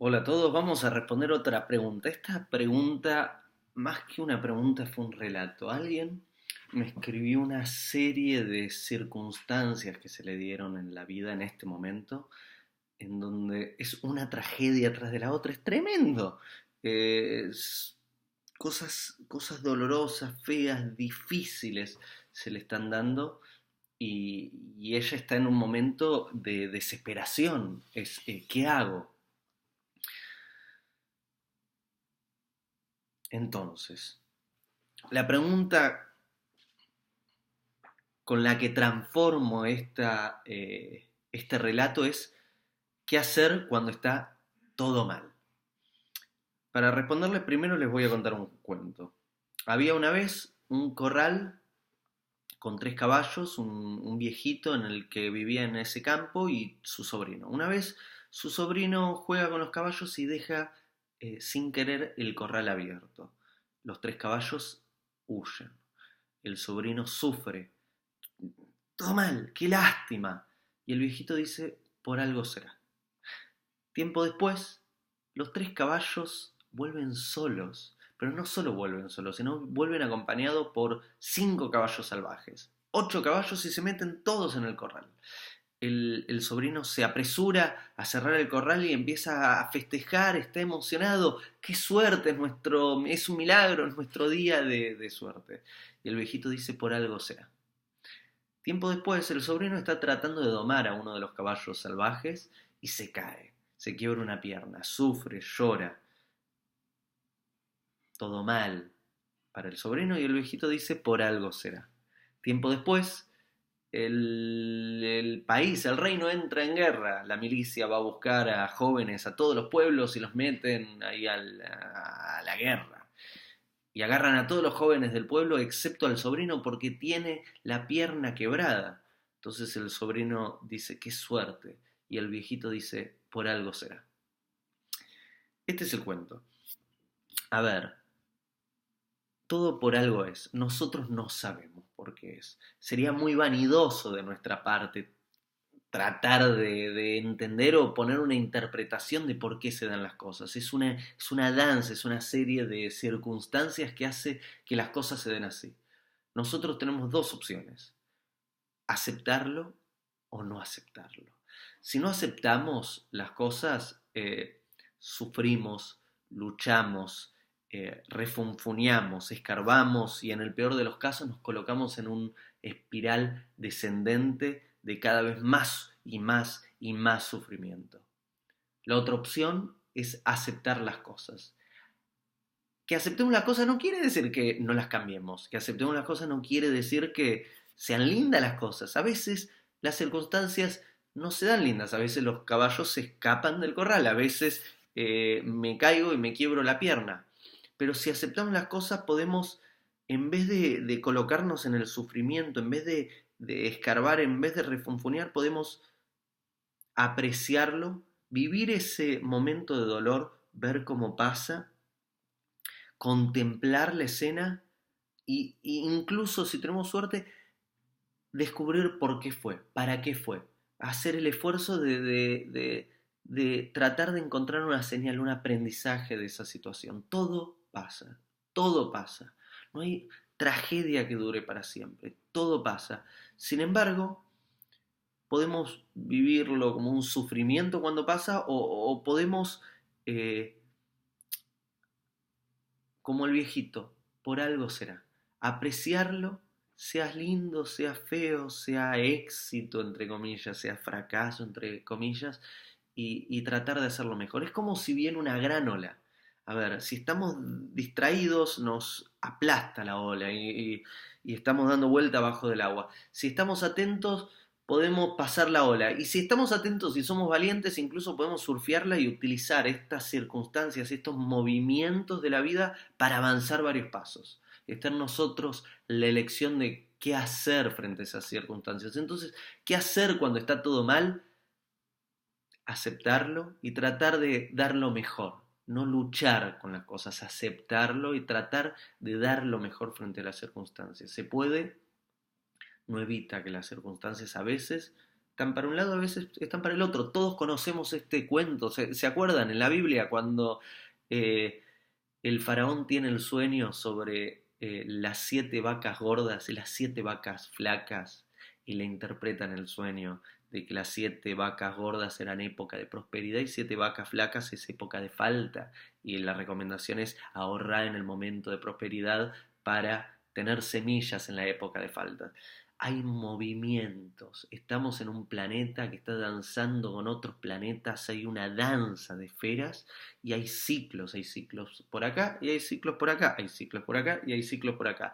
Hola a todos, vamos a responder otra pregunta. Esta pregunta, más que una pregunta, fue un relato. Alguien me escribió una serie de circunstancias que se le dieron en la vida en este momento, en donde es una tragedia tras de la otra. Es tremendo. Es- cosas dolorosas, feas, difíciles se le están dando y ella está en un momento de desesperación. ¿Qué hago? Entonces, la pregunta con la que transformo este relato es ¿qué hacer cuando está todo mal? Para responderle primero les voy a contar un cuento. Había una vez un corral con tres caballos, un viejito en el que vivía en ese campo y su sobrino. Una vez su sobrino juega con los caballos y deja sin querer el corral abierto. Los tres caballos huyen. El sobrino sufre. Todo mal, qué lástima. Y el viejito dice, por algo será. Tiempo después, los tres caballos vuelven solos, pero no solo vuelven solos, sino vuelven acompañados por cinco caballos salvajes. Ocho caballos y se meten todos en el corral. El sobrino se apresura a cerrar el corral y empieza a festejar, está emocionado. ¡Qué suerte! Es un milagro, es nuestro día de suerte. Y el viejito dice, por algo será. Tiempo después, el sobrino está tratando de domar a uno de los caballos salvajes y se cae. Se quiebra una pierna, sufre, llora. Todo mal para el sobrino y el viejito dice por algo será. Tiempo después, el país, el reino entra en guerra. La milicia va a buscar a jóvenes a todos los pueblos y los meten ahí a la guerra. Y agarran a todos los jóvenes del pueblo excepto al sobrino porque tiene la pierna quebrada. Entonces el sobrino dice, qué suerte. Y el viejito dice, por algo será. Este es el cuento. A ver, todo por algo es. Nosotros no sabemos por qué es. Sería muy vanidoso de nuestra parte tratar de entender o poner una interpretación de por qué se dan las cosas. Es una danza, es una serie de circunstancias que hace que las cosas se den así. Nosotros tenemos dos opciones, aceptarlo o no aceptarlo. Si no aceptamos las cosas, sufrimos, luchamos, refunfuñamos, escarbamos y en el peor de los casos nos colocamos en un espiral descendente de cada vez más y más y más sufrimiento. La otra opción es aceptar las cosas. Que aceptemos las cosas no quiere decir que no las cambiemos. Que aceptemos las cosas no quiere decir que sean lindas las cosas. A veces las circunstancias no se dan lindas. A veces los caballos se escapan del corral. A veces me caigo y me quiebro la pierna. Pero si aceptamos las cosas podemos, en vez de colocarnos en el sufrimiento, en vez de escarbar, en vez de refunfunear, podemos apreciarlo, vivir ese momento de dolor, ver cómo pasa, contemplar la escena y incluso si tenemos suerte, descubrir por qué fue, para qué fue. Hacer el esfuerzo de tratar de encontrar una señal, un aprendizaje de esa situación. Todo pasa, todo pasa. No hay tragedia que dure para siempre, todo pasa. Sin embargo, podemos vivirlo como un sufrimiento cuando pasa o podemos, eh, como el viejito, por algo será. Apreciarlo, sea lindo, sea feo, sea éxito, entre comillas, sea fracaso, entre comillas, y tratar de hacerlo mejor. Es como si viene una gran ola. A ver, si estamos distraídos, nos aplasta la ola y estamos dando vuelta abajo del agua. Si estamos atentos, podemos pasar la ola. Y si estamos atentos y somos valientes, incluso podemos surfearla y utilizar estas circunstancias, estos movimientos de la vida para avanzar varios pasos. Está en nosotros la elección de qué hacer frente a esas circunstancias. Entonces, ¿qué hacer cuando está todo mal? Aceptarlo y tratar de dar lo mejor. No luchar con las cosas, aceptarlo y tratar de dar lo mejor frente a las circunstancias. Se puede, no evita que las circunstancias a veces están para un lado, a veces están para el otro. Todos conocemos este cuento. ¿Se acuerdan en la Biblia cuando eh, el faraón tiene el sueño sobre las 7 vacas gordas y las 7 vacas flacas y le interpretan el sueño de que las 7 vacas gordas eran época de prosperidad y 7 vacas flacas es época de falta? Y la recomendación es ahorrar en el momento de prosperidad para tener semillas en la época de falta. Hay movimientos, estamos en un planeta que está danzando con otros planetas, hay una danza de esferas y hay ciclos por acá y hay ciclos por acá, hay ciclos por acá y hay ciclos por acá.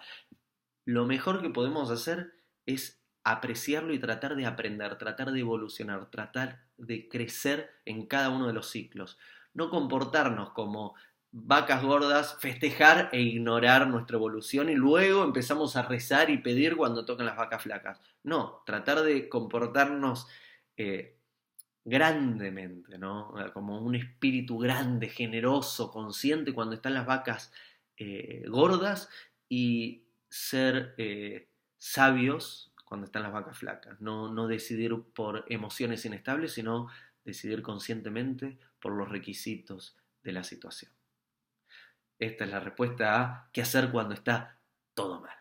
Lo mejor que podemos hacer es apreciarlo y tratar de aprender, tratar de evolucionar, tratar de crecer en cada uno de los ciclos. No comportarnos como vacas gordas, festejar e ignorar nuestra evolución y luego empezamos a rezar y pedir cuando tocan las vacas flacas. No, tratar de comportarnos eh, grandemente, ¿no? Como un espíritu grande, generoso, consciente cuando están las vacas gordas y ser sabios cuando están las vacas flacas. No, no decidir por emociones inestables, sino decidir conscientemente por los requisitos de la situación. Esta es la respuesta a qué hacer cuando está todo mal.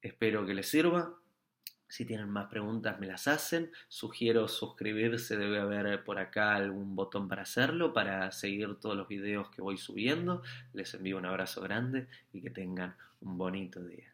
Espero que les sirva. Si tienen más preguntas me las hacen. Sugiero suscribirse, debe haber por acá algún botón para hacerlo, para seguir todos los videos que voy subiendo. Les envío un abrazo grande y que tengan un bonito día.